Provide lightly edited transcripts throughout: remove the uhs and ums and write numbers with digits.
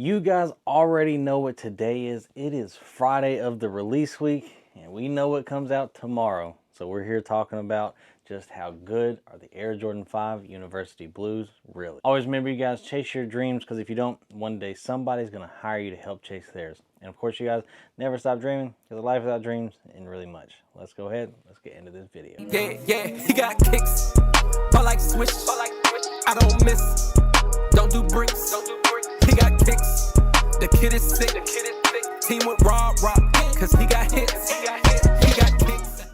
You guys already know what today is. It is Friday of the release week, and we know what comes out tomorrow. So we're here talking about just how good are the Air Jordan 5 University Blues really. Always remember, you guys, chase your dreams, because if you don't, one day somebody's going to hire you to help chase theirs. And of course, you guys, never stop dreaming, because a life without dreams isn't really much. Let's go ahead, let's get into this video. Yeah, he got kicks. Ball like swish. I don't miss. Don't do bricks. He got kicks. The kid is sick. Team with Rob, cause he got hits. He got kicks.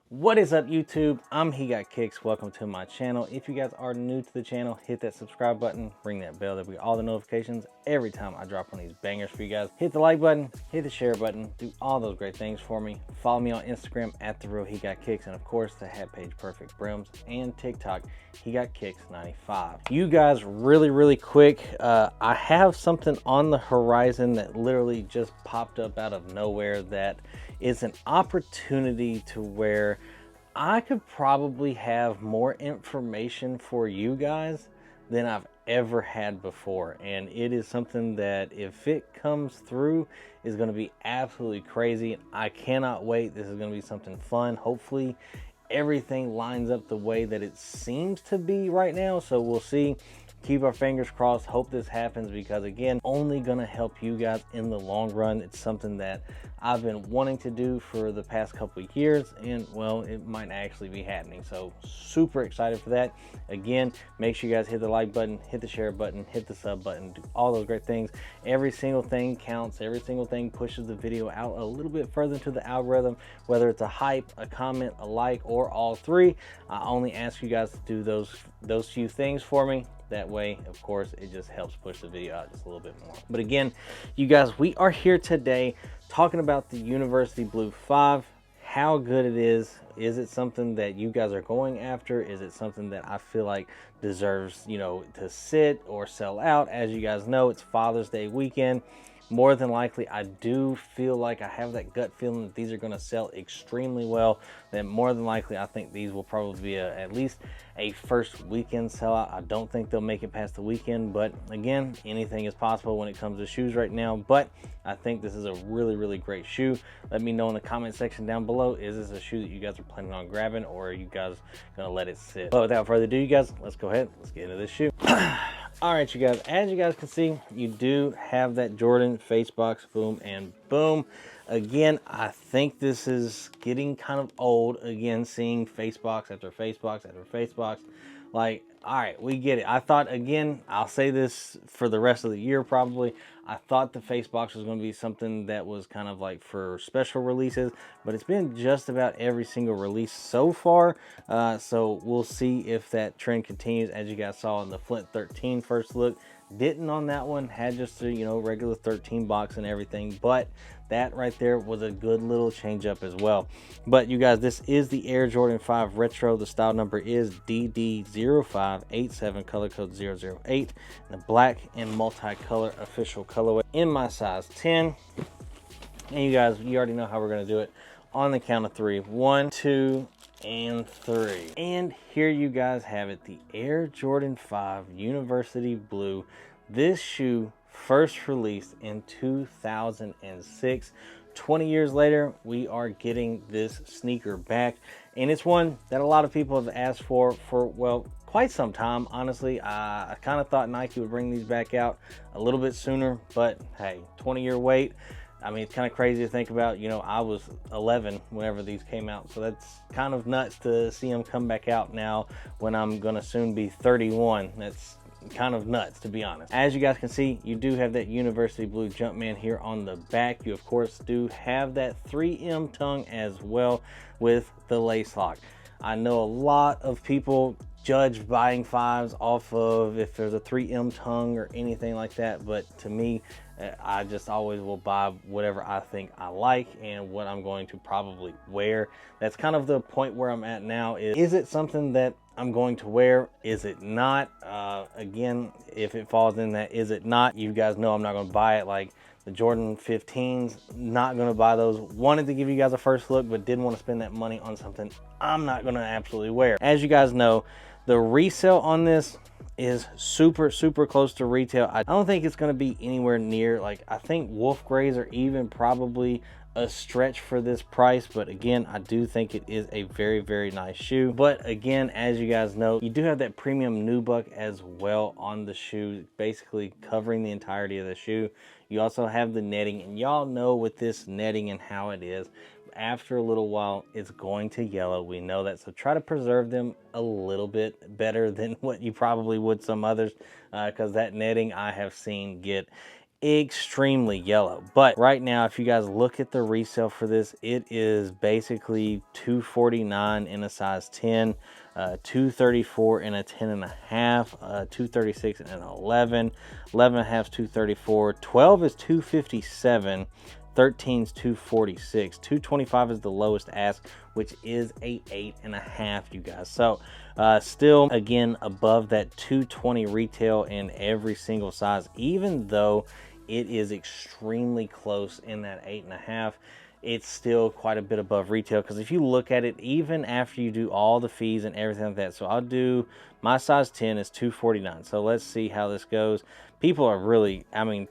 What is up, YouTube? I'm Hegotkickz. Welcome to my channel. If you guys are new to the channel, hit that subscribe button, ring that bell. There'll be all the notifications every time I drop one of these bangers for you guys. Hit the like button, hit the share button, do all those great things for me. Follow me on Instagram at @TheRealHegotkickz, and of course the #page Perfect Brims, and TikTok Hegotkickz95. You guys, really quick, I have something on the horizon that literally just popped up out of nowhere that is an opportunity to where I could probably have more information for you guys than I've ever had before. And it is something that, if it comes through, is going to be absolutely crazy. I cannot wait. This is going to be something fun. Hopefully everything lines up the way that it seems to be right now. So we'll see. Keep our fingers crossed. Hope this happens, because again, only gonna help you guys in the long run. It's something that I've been wanting to do for the past couple of years, and well, it might actually be happening. So super excited for that. Again, make sure you guys hit the like button, hit the share button, hit the sub button, do all those great things. Every single thing counts. Every single thing pushes the video out a little bit further into the algorithm, whether it's a hype, a comment, a like, or all three. I only ask you guys to do those few things for me. That way, of course, it just helps push the video out just a little bit more. But again, you guys, we are here today talking about the University Blue 5, how good it is. Is it something that you guys are going after? Is it something that I feel like deserves, you know, to sit or sell out? As you guys know, it's Father's Day weekend. More than likely, I do feel like I have that gut feeling that these are going to sell extremely well. That more than likely, I think these will probably be at least a first weekend sellout. I don't think they'll make it past the weekend, but again, anything is possible when it comes to shoes right now. But I think this is a really great shoe. Let me know in the comment section down below, is this a shoe that you guys are planning on grabbing, or are you guys going to let it sit? But without further ado, you guys, let's go ahead, let's get into this shoe. All right, you guys, as you guys can see, you do have that Jordan face box, boom and boom. Again, I think this is getting kind of old, again, seeing face box after face box after face box. Like, all right, we get it. I thought, again, I'll say this for the rest of the year probably, I thought the face box was going to be something that was kind of like for special releases, but it's been just about every single release so far. So we'll see if that trend continues. As you guys saw in the Flint 13 first look, didn't on that one, had just a, you know, regular 13 box and everything, but that right there was a good little change up as well. But you guys, this is the Air Jordan 5 Retro. The style number is DD0587, color code 008, the black and multicolor official colorway in my size 10. And you guys, you already know how we're going to do it. On the count of three: 1, 2, and 3. And here you guys have it, the Air Jordan 5 University Blue. This shoe first released in 2006. 20 years later, we are getting this sneaker back, and it's one that a lot of people have asked for well, quite some time. Honestly, I kind of thought Nike would bring these back out a little bit sooner, but hey, 20-year wait. I mean, it's kind of crazy to think about. You know, I was 11 whenever these came out, so that's kind of nuts to see them come back out now when I'm gonna soon be 31. That's kind of nuts, to be honest. As you guys can see, you do have that University Blue Jumpman here on the back. You of course do have that 3M tongue as well with the lace lock. I know a lot of people judge buying 5s off of if there's a 3M tongue or anything like that, but to me, I just always will buy whatever I think I like and what I'm going to probably wear. That's kind of the point where I'm at now. Is it something that I'm going to wear? Is it not? Again, if it falls in that is it not, you guys know I'm not going to buy it. Like the Jordan 15s, not going to buy those. Wanted to give you guys a first look, but didn't want to spend that money on something I'm not going to absolutely wear. As you guys know, the resale on this is super close to retail. I don't think it's going to be anywhere near, like, I think wolf grays are even probably a stretch for this price, but again, I do think it is a very nice shoe. But again, as you guys know, you do have that premium nubuck as well on the shoe, basically covering the entirety of the shoe. You also have the netting, and y'all know with this netting and how it is, after a little while it's going to yellow. We know that, so try to preserve them a little bit better than what you probably would some others, because that netting I have seen get extremely yellow. But right now, if you guys look at the resale for this, it is basically $249 in a size 10, $234 in a 10 and a half, $236 in an 11, 11 and a half is $234, 12 is $257, 13 is $246, $225 is the lowest ask, which is a 8.5, you guys. So still, again, above that $220 retail in every single size, even though it is extremely close in that 8.5. It's still quite a bit above retail, because if you look at it, even after you do all the fees and everything like that, so I'll do my size 10 is $249. So let's see how this goes. People are really, I mean,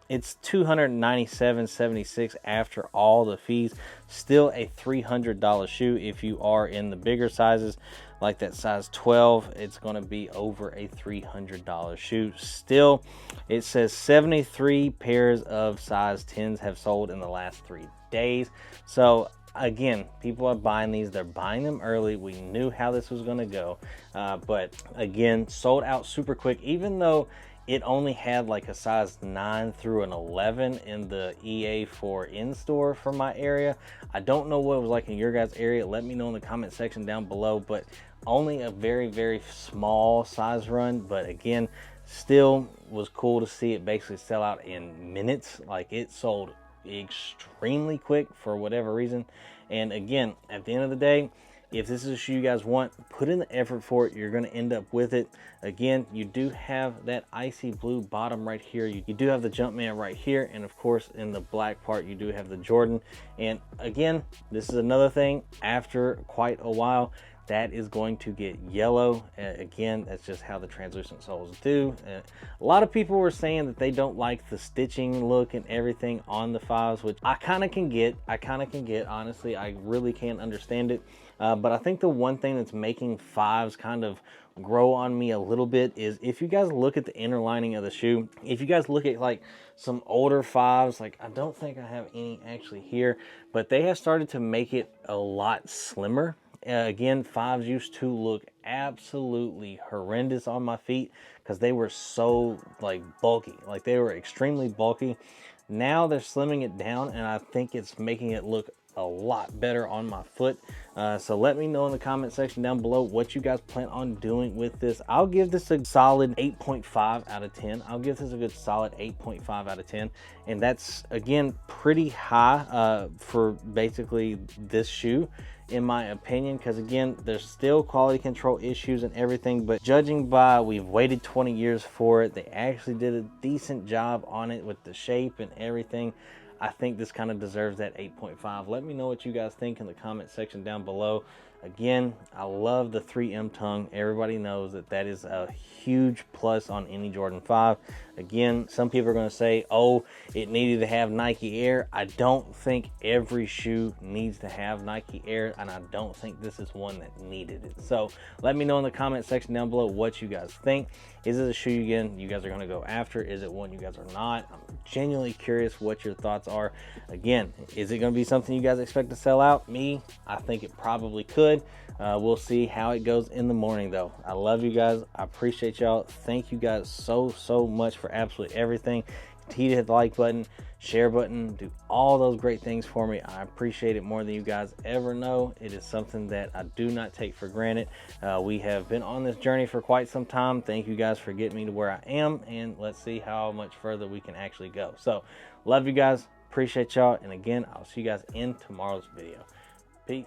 it's $297.76 after all the fees. Still a $300 shoe. If you are in the bigger sizes, like that size 12, it's going to be over a $300 shoe. Still, it says 73 pairs of size 10s have sold in the last 3 days. So again, people are buying these. They're buying them early. We knew how this was going to go, but again, sold out super quick. Even though it only had like a size 9 through an 11 in the EA4 in-store for my area. I don't know what it was like in your guys' area. Let me know in the comment section down below, but only a very small size run. But again, still was cool to see it basically sell out in minutes. Like, it sold extremely quick for whatever reason. And again, at the end of the day, if this is a shoe you guys want, put in the effort for it. You're going to end up with it. Again, you do have that icy blue bottom right here. You do have the Jumpman right here. And of course, in the black part, you do have the Jordan. And again, this is another thing. After quite a while, that is going to get yellow. Again, that's just how the translucent soles do. A lot of people were saying that they don't like the stitching look and everything on the 5s, which I kind of can get. Honestly, I really can't understand it. But I think the one thing that's making 5s kind of grow on me a little bit is if you guys look at the inner lining of the shoe, if you guys look at like some older 5s, like I don't think I have any actually here, but they have started to make it a lot slimmer. Again, 5s used to look absolutely horrendous on my feet because they were so like bulky, like they were extremely bulky. Now they're slimming it down, and I think it's making it look a lot better on my foot. So let me know in the comment section down below what you guys plan on doing with this. I'll give this a solid 8.5 out of 10. I'll give this a good solid 8.5 out of 10. And that's, again, pretty high for basically this shoe, in my opinion, because again, there's still quality control issues and everything, but judging by we've waited 20 years for it, they actually did a decent job on it with the shape and everything. I think this kind of deserves that 8.5. Let me know what you guys think in the comment section down below. Again, I love the 3M tongue. Everybody knows that that is a huge plus on any Jordan 5. Again, some people are going to say, oh, it needed to have Nike Air. I don't think every shoe needs to have Nike Air, and I don't think this is one that needed it. So let me know in the comment section down below what you guys think. Is it a shoe you guys are going to go after? Is it one you guys are not? I'm genuinely curious what your thoughts are. Again, is it going to be something you guys expect to sell out? Me, I think it probably could. We'll see how it goes in the morning, though. I love you guys. I appreciate y'all. Thank you guys so much for absolutely everything. Continue to hit the like button, share button, do all those great things for me. I appreciate it more than you guys ever know. It is something that I do not take for granted. We have been on this journey for quite some time. Thank you guys for getting me to where I am, and let's see how much further we can actually go. So love you guys, appreciate y'all, and again, I'll see you guys in tomorrow's video. Peace.